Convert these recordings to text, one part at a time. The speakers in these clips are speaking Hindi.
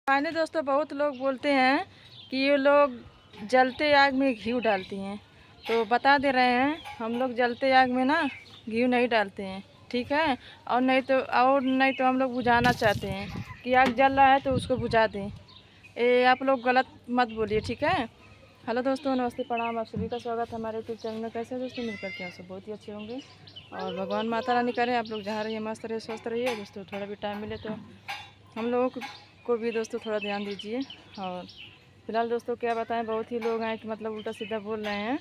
मैंने दोस्तों बहुत लोग बोलते हैं कि ये लोग जलते आग में घी डालती हैं, तो बता दे रहे हैं हम लोग जलते आग में ना घी नहीं डालते हैं, ठीक है। और नहीं तो हम लोग बुझाना चाहते हैं कि आग जल रहा है तो उसको बुझा दें। ये आप लोग गलत मत बोलिए, ठीक है। हेलो दोस्तों, नमस्ते, प्रणाम। आप सभी का स्वागत है हमारे यूट्यूब चैनल में। कैसे दोस्तों, उम्मीद करते हैं आप सब बहुत ही अच्छे होंगे और भगवान माता रानी करें आप लोग जहाँ रहिए मस्त रहिए, स्वस्थ रहिए। दोस्तों थोड़ा भी टाइम मिले तो हम लोगों को भी दोस्तों थोड़ा ध्यान दीजिए। और फिलहाल दोस्तों क्या बताएं, बहुत ही लोग हैं कि मतलब उल्टा सीधा बोल रहे हैं,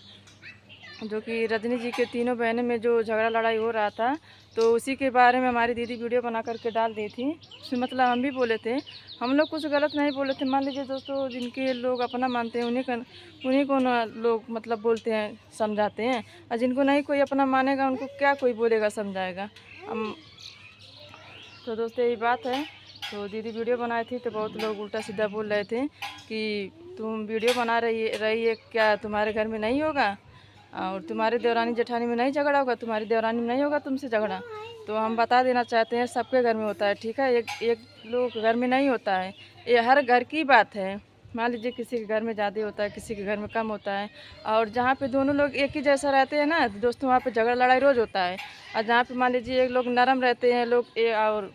जो कि रजनी जी के तीनों बहनें में जो झगड़ा लड़ाई हो रहा था, तो उसी के बारे में हमारी दीदी वीडियो बना करके डाल दी थी। उसमें मतलब हम भी बोले थे, हम लोग कुछ गलत नहीं बोले थे। मान लीजिए दोस्तों, जिनके लोग अपना मानते हैं उन्हीं को ना लोग मतलब बोलते हैं, समझाते हैं, और जिनको नहीं कोई अपना मानेगा उनको क्या कोई बोलेगा, समझाएगा। हम तो दोस्तों यही बात है। तो दीदी वीडियो बनाई थी तो बहुत लोग उल्टा सीधा बोल रहे थे कि तुम वीडियो बना रही है क्या, तुम्हारे घर में नहीं होगा और तुम्हारे देवरानी जेठानी में नहीं झगड़ा होगा, तुम्हारी देवरानी में नहीं होगा तुमसे झगड़ा। तो हम बता देना चाहते हैं, सबके घर में होता है, ठीक है। एक लोग घर में नहीं होता है, ये हर घर की बात है। मान लीजिए किसी के घर में ज़्यादा होता है, किसी के घर में कम होता है। और जहाँ पे दोनों लोग एक ही जैसा रहते हैं ना दोस्तों, वहाँ पे झगड़ा लड़ाई रोज़ होता है। और जहाँ पे मान लीजिए एक लोग नरम रहते हैं, और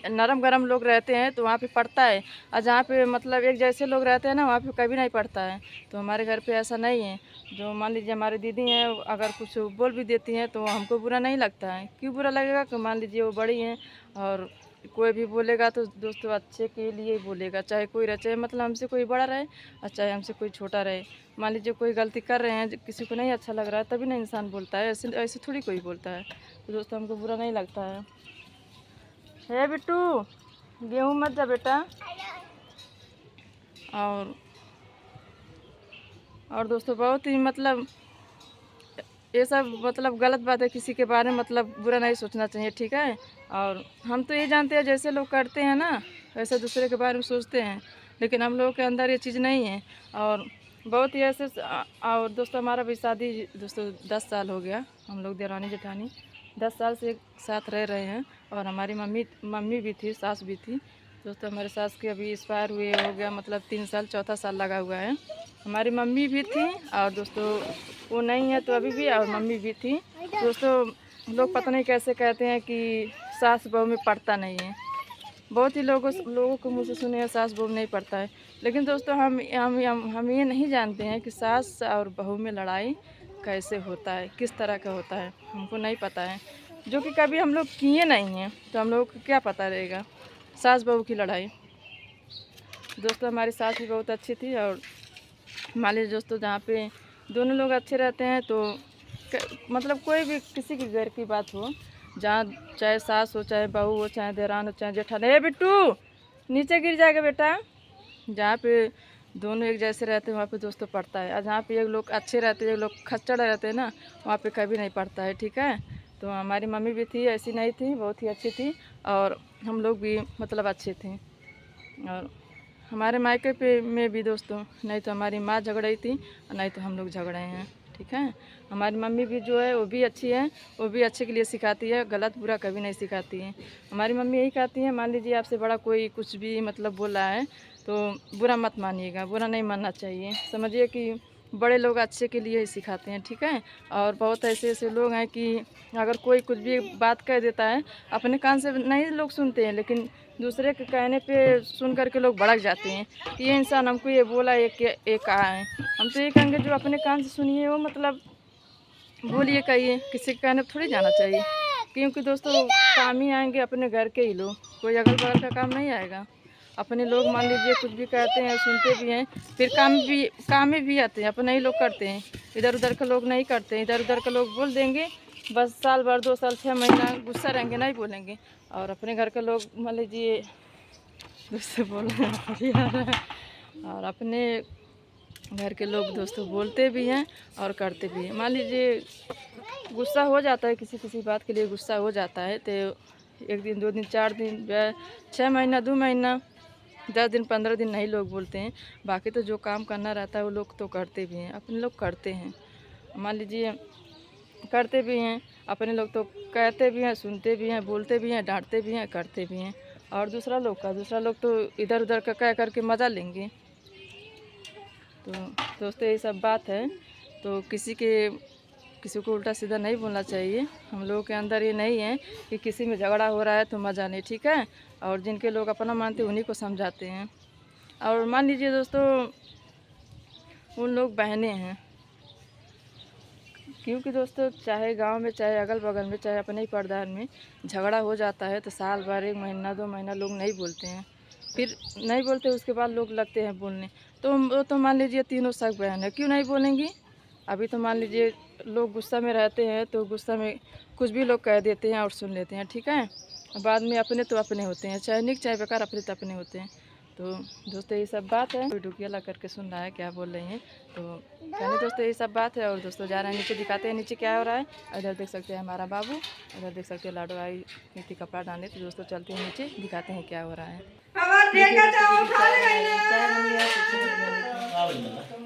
नरम गरम लोग रहते हैं तो वहाँ पे पड़ता है। और जहाँ पे मतलब एक जैसे लोग रहते हैं ना, वहाँ पे कभी नहीं पड़ता है। तो हमारे घर पे ऐसा नहीं है। जो मान लीजिए हमारी दीदी हैं, अगर कुछ बोल भी देती हैं तो हमको बुरा नहीं लगता है। क्यों बुरा लगेगा कि मान लीजिए वो बड़ी हैं, और कोई भी बोलेगा तो दोस्तों अच्छे के लिए ही बोलेगा, चाहे कोई रहे, चाहे मतलब हमसे कोई बड़ा रहे और चाहे हमसे कोई छोटा रहे। मान लीजिए कोई गलती कर रहे हैं, किसी को नहीं अच्छा लग रहा है, तभी ना इंसान बोलता है, ऐसे ऐसे थोड़ी कोई बोलता है। तो दोस्तों हमको बुरा नहीं लगता है। हे बिट्टू, गेहूँ मत जा बेटा। और दोस्तों बहुत ही मतलब ये सब मतलब गलत बात है, किसी के बारे में मतलब बुरा नहीं सोचना चाहिए, ठीक है। और हम तो ये जानते हैं जैसे लोग करते हैं ना वैसे दूसरे के बारे में सोचते हैं, लेकिन हम लोगों के अंदर ये चीज़ नहीं है। और बहुत ही ऐसे और दोस्तों हमारा भी शादी दोस्तों 10 साल हो गया। हम लोग देवरानी जेठानी 10 साल से एक साथ रह रहे हैं। और हमारी मम्मी भी थी, सास भी थी। दोस्तों हमारे सास के अभी एक्सपायर हुए हो गया मतलब 3 साल, चौथा साल लगा हुआ है। हमारी मम्मी भी थी और दोस्तों वो नहीं है तो अभी भी, और मम्मी भी थी। दोस्तों लोग पता नहीं कैसे कहते हैं कि सास बहू में पड़ता नहीं है। बहुत ही लोगों को मुझसे सुने हैं सास बहू में नहीं पड़ता है। लेकिन दोस्तों हम ये नहीं जानते हैं कि सास और बहू में लड़ाई कैसे होता है, किस तरह का होता है, हमको नहीं पता है। जो कि कभी हम लोग किए नहीं हैं तो हम लोगों को क्या पता रहेगा सास बहू की लड़ाई। दोस्तों हमारी सास भी बहुत अच्छी थी। और मान लीजिए दोस्तों जहाँ पे दोनों लोग अच्छे रहते हैं तो मतलब कोई भी किसी के घर की बात हो, जहाँ चाहे सास हो, चाहे बहू हो, चाहे देवरान हो, चाहे जेठान। ए बिट्टू, नीचे गिर जाएगा बेटा। जहाँ पे दोनों एक जैसे रहते हैं वहाँ पे दोस्तों पड़ता है। और जहाँ पे एक लोग अच्छे रहते हैं, एक लोग खच्चड़ रहते हैं ना, वहाँ पे कभी नहीं पड़ता है, ठीक है। तो हमारी मम्मी भी थी, ऐसी नहीं थी, बहुत ही अच्छी थी। और हम लोग भी मतलब अच्छे थे। और हमारे मायके पे में भी दोस्तों नहीं तो हमारी माँ झगड़ी थी और नहीं तो हम लोग झगड़े हैं, ठीक है। हमारी मम्मी भी जो है वो भी अच्छी है, वो भी अच्छे के लिए सिखाती है, गलत बुरा कभी नहीं सिखाती है। हमारी मम्मी यही कहती है, मान लीजिए आपसे बड़ा कोई कुछ भी मतलब बोल रहा है तो बुरा मत मानिएगा, बुरा नहीं मानना चाहिए। समझिए कि बड़े लोग अच्छे के लिए ही सिखाते हैं, ठीक है। और बहुत ऐसे ऐसे लोग हैं कि अगर कोई कुछ भी बात कह देता है, अपने कान से नहीं लोग सुनते हैं, लेकिन दूसरे के कहने पे सुन करके लोग भड़क जाते हैं कि ये इंसान हमको ये बोला, ये कहा है। हम तो ये कहेंगे जो अपने कान से सुनिए वो मतलब बोलिए, कहिए, किसी के कहने पर थोड़ी जाना चाहिए। क्योंकि दोस्तों काम ही आएंगे अपने घर के ही लोग, कोई अगल बगल का काम नहीं आएगा। अपने लोग मान लीजिए कुछ भी कहते हैं, सुनते भी हैं, फिर काम में भी आते हैं, अपने ही लोग करते हैं, इधर उधर के लोग नहीं करते हैं। इधर उधर के लोग बोल देंगे, बस साल भर 2 साल 6 महीना गुस्सा रहेंगे, नहीं बोलेंगे। और अपने घर के लोग मान लीजिए गुस्से बोल रहे हैं और अपने घर के लोग दोस्तों बोलते भी हैं और करते भी हैं। मान लीजिए गुस्सा हो जाता है, किसी किसी बात के लिए गुस्सा हो जाता है तो 1 दिन 2 दिन 4 दिन 6 महीना 2 महीना 10 दिन 15 दिन नहीं लोग बोलते हैं। बाकी तो जो काम करना रहता है वो लोग तो करते भी हैं, अपने लोग करते हैं। मान लीजिए करते भी हैं, अपने लोग तो कहते भी हैं, सुनते भी हैं, बोलते भी हैं, डांटते भी हैं, करते भी हैं। और दूसरा लोग तो इधर उधर का कह करके मज़ा लेंगे। तो दोस्तों ये सब बात है, तो किसी को उल्टा सीधा नहीं बोलना चाहिए। हम लोगों के अंदर ये नहीं है कि किसी में झगड़ा हो रहा है तो मज़ा नहीं, ठीक है। और जिनके लोग अपना मानते हैं उन्हीं को समझाते हैं। और मान लीजिए दोस्तों उन लोग बहनें हैं, क्योंकि दोस्तों चाहे गांव में, चाहे अगल बगल में, चाहे अपने ही परिवार में झगड़ा हो जाता है तो साल भर, 1 महीना 2 महीना लोग नहीं बोलते हैं। फिर नहीं बोलते, उसके बाद लोग लगते हैं बोलने। तो वो तो मान लीजिए तीनों सग बहन है, क्यों नहीं बोलेंगी। अभी तो मान लीजिए लोग गुस्सा में रहते हैं तो गुस्सा में कुछ भी लोग कह देते हैं और सुन लेते हैं, ठीक है। बाद में अपने तो अपने होते हैं, चाहे निक चाहे बेकार, अपने तो अपने होते हैं। तो दोस्तों ये सब बात है। कोई डुकिया ला करके सुन रहा है क्या बोल रही हैं, तो कहने दोस्तों ये सब बात है। और दोस्तों जा रहे हैं नीचे, दिखाते हैं नीचे क्या हो रहा है। इधर देख सकते हैं हमारा बाबू, इधर देख सकते हैं लाडो आई नीति कपड़ा डालने। तो दोस्तों चलते हैं नीचे, दिखाते हैं क्या हो रहा है।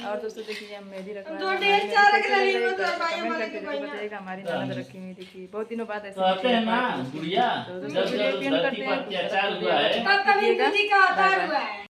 और दोस्तों देखिए हम मेहंदी रख रहे हैं, कमेंट करके जरूर बताइएगा। हमारी ननद रखी हुई देखिए, बहुत दिनों बाद ऐसे तो दोस्तों वीडियो करते हैं।